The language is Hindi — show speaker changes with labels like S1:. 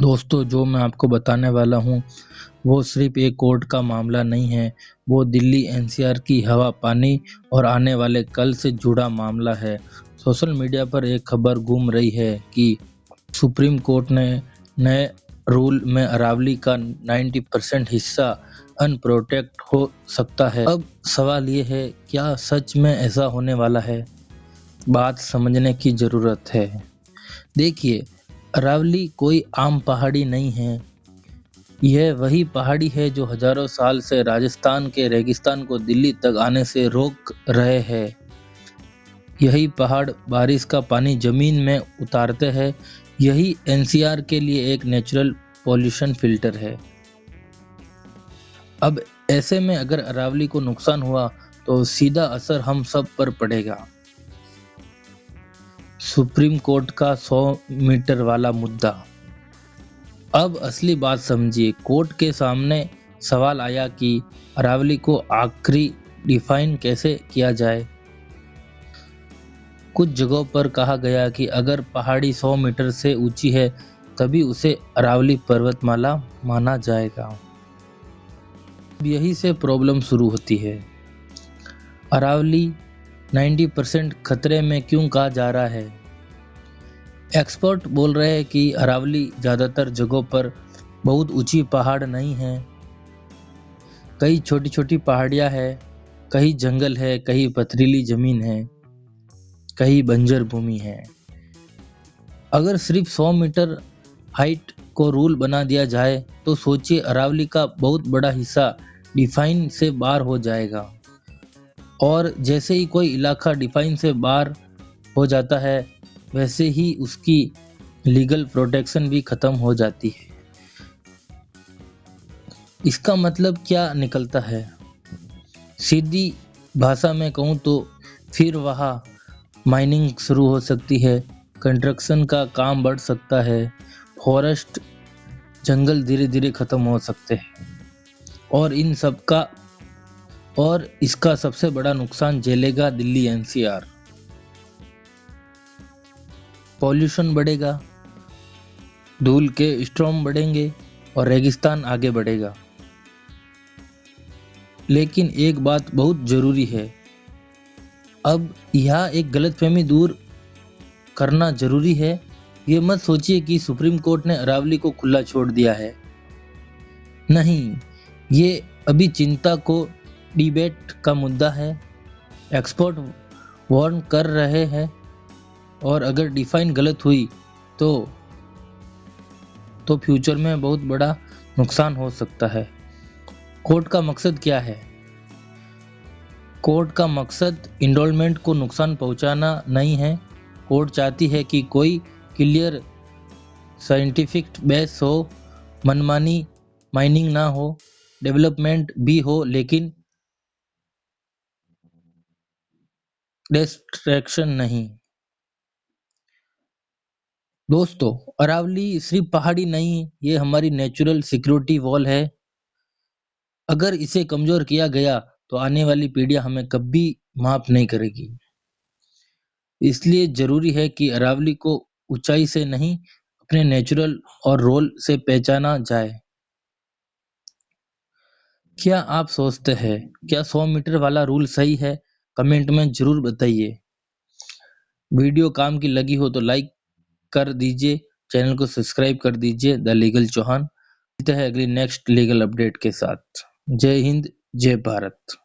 S1: दोस्तों, जो मैं आपको बताने वाला हूँ वो सिर्फ एक कोर्ट का मामला नहीं है। वो दिल्ली एनसीआर की हवा, पानी और आने वाले कल से जुड़ा मामला है। सोशल मीडिया पर एक खबर घूम रही है कि सुप्रीम कोर्ट ने नए रूल में अरावली का 90% हिस्सा अनप्रोटेक्ट हो सकता है। अब सवाल ये है, क्या सच में ऐसा होने वाला है? बात समझने की जरूरत है। देखिए, अरावली कोई आम पहाड़ी नहीं है। यह वही पहाड़ी है जो हजारों साल से राजस्थान के रेगिस्तान को दिल्ली तक आने से रोक रहे हैं। यही पहाड़ बारिश का पानी जमीन में उतारते हैं। यही एनसीआर के लिए एक नेचुरल पॉल्यूशन फिल्टर है। अब ऐसे में अगर अरावली को नुकसान हुआ तो सीधा असर हम सब पर पड़ेगा। सुप्रीम कोर्ट का 100 मीटर वाला मुद्दा। अब असली बात समझिए। कोर्ट के सामने सवाल आया कि अरावली को आखिरी डिफाइन कैसे किया जाए। कुछ जगहों पर कहा गया कि अगर पहाड़ी 100 मीटर से ऊंची है तभी उसे अरावली पर्वतमाला माना जाएगा। अब यही से प्रॉब्लम शुरू होती है। अरावली 90% खतरे में क्यों कहा जा रहा है? एक्सपर्ट बोल रहे हैं कि अरावली ज़्यादातर जगहों पर बहुत ऊंची पहाड़ नहीं है। कई छोटी छोटी पहाड़ियाँ हैं, कहीं जंगल है, कहीं पथरीली जमीन है, कहीं बंजर भूमि है। अगर सिर्फ 100 मीटर हाइट को रूल बना दिया जाए तो सोचिए, अरावली का बहुत बड़ा हिस्सा डिफाइन से बाहर हो जाएगा। और जैसे ही कोई इलाका डिफाइन से बाहर हो जाता है वैसे ही उसकी लीगल प्रोटेक्शन भी खत्म हो जाती है। इसका मतलब क्या निकलता है? सीधी भाषा में कहूँ तो फिर वहाँ माइनिंग शुरू हो सकती है, कंस्ट्रक्शन का काम बढ़ सकता है, फॉरेस्ट जंगल धीरे धीरे खत्म हो सकते हैं। और इसका सबसे बड़ा नुकसान झेलेगा दिल्ली एनसीआर। पॉल्यूशन बढ़ेगा, धूल के स्टॉर्म बढ़ेंगे और रेगिस्तान आगे बढ़ेगा। लेकिन एक बात बहुत जरूरी है, अब यहाँ एक गलतफहमी दूर करना जरूरी है। ये मत सोचिए कि सुप्रीम कोर्ट ने अरावली को खुला छोड़ दिया है। नहीं, ये अभी चिंता को डिबेट का मुद्दा है। एक्सपर्ट वार्न कर रहे हैं और अगर डिफाइन गलत हुई तो फ्यूचर में बहुत बड़ा नुकसान हो सकता है। कोर्ट का मकसद क्या है? कोर्ट का मकसद इन्वॉल्वमेंट को नुकसान पहुंचाना नहीं है। कोर्ट चाहती है कि कोई क्लियर साइंटिफिक बेस हो, मनमानी माइनिंग ना हो, डेवलपमेंट भी हो लेकिन डिस्ट्रैक्शन नहीं। दोस्तों, अरावली सिर्फ पहाड़ी नहीं, ये हमारी नेचुरल सिक्योरिटी वॉल है। अगर इसे कमजोर किया गया तो आने वाली पीढ़ियां हमें कभी माफ नहीं करेगी। इसलिए जरूरी है कि अरावली को ऊंचाई से नहीं, अपने नेचुरल और रोल से पहचाना जाए। क्या आप सोचते हैं, क्या 100 मीटर वाला रूल सही है? कमेंट में जरूर बताइए। वीडियो काम की लगी हो तो लाइक कर दीजिए, चैनल को सब्सक्राइब कर दीजिए। The legal Chauhan. मिलते हैं अगली नेक्स्ट लीगल अपडेट के साथ। जय हिंद, जय भारत।